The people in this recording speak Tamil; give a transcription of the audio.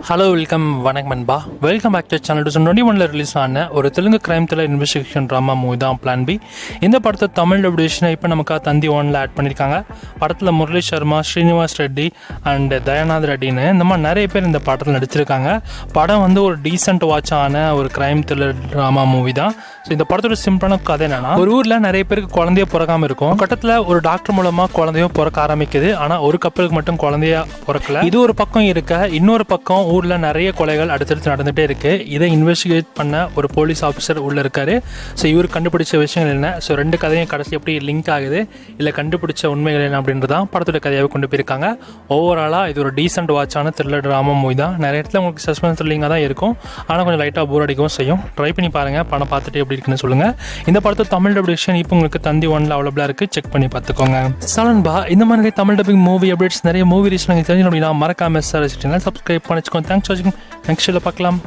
ஹலோ வணக்கம் நண்பா. Welcome back to channel. 2021 release ஆன ஒரு Telugu crime thriller investigation drama movie தான் பிளான் பி. இந்த படத்தை தமிழ் டெபியூஷனை இப்போ நமக்கு தந்தி ஒன்ல ஆட் பண்ணியிருக்காங்க. படத்தில் முரளி சர்மா, ஸ்ரீனிவாஸ் ரெட்டி அண்ட் தயாநாத் ரெட்டின்னு இந்த மாதிரி நிறைய பேர் இந்த படத்தில் நடிச்சிருக்காங்க. படம் வந்து ஒரு டீசென்ட் வாட்ச் ஆன ஒரு கிரைம் த்ரில்லர் ட்ராமா மூவி தான். ஸோ இந்த படத்தோட சிம்பிளான கதை என்னன்னா, ஒரு ஊரில் நிறைய பேருக்கு குழந்தைய பிறக்காம இருக்கும். கட்டத்தில் ஒரு டாக்டர் மூலமாக குழந்தையும் பிறக்க ஆரம்பிக்குது. ஆனால் ஒரு கப்பலுக்கு மட்டும் குழந்தைய பிறக்கல. இது ஒரு பக்கம் இருக்க, இன்னொரு பக்கம் ஊர்ல நிறைய கொலைகள் அடுத்தடுத்து நடந்துட்டே இருக்கு. இதை இன்வெஸ்டிகேட் பண்ண ஒரு போலீஸ் ஆஃபீஸர் உள்ள இருக்காரு. ஸோ இவர் கண்டுபிடிச்ச விஷயங்கள் என்ன, ஸோ ரெண்டு கதையும் கடைசி எப்படி லிங்க் ஆகுது, இல்லை கண்டுபிடிச்ச உண்மைகள் என்ன அப்படின்றதான் படத்தோட கதையாகவே கொண்டு போயிருக்காங்க. ஓவராலாக இது ஒரு டீசென்ட் வாட்சான த்ரில்லர் ட்ராமா மூவி தான். நிறைய இடத்துல உங்களுக்கு சஸ்பென்ஸ் த்ரில்லிங்காக தான் இருக்கும். ஆனால் கொஞ்சம் லைட்டாக போர் அடிக்கவும் செய்யும். ட்ரை பண்ணி பாருங்க, படம் பார்த்துட்டு எப்படி இருக்குன்னு சொல்லுங்க. இந்த படத்தை தமிழ் டபியூஷன் இப்போ உங்களுக்கு தந்தி ஒன்ல அவைலபிளா இருக்கு, செக் பண்ணி பார்த்துக்கோங்க. சலன்பா இந்த மாதிரி தமிழ் டப்பிங் மூவி அப்டேட்ஸ் நிறைய மூவி ரீஸ் தெரிஞ்சு அப்படின்னா மறக்காம சப்ஸ்கிரைப் பண்ணிச்சுக்கோங்க. தேங்க்ஸ் ஃபார் வாட்சிங். நெக்ஸ்ட் பார்க்கலாம்.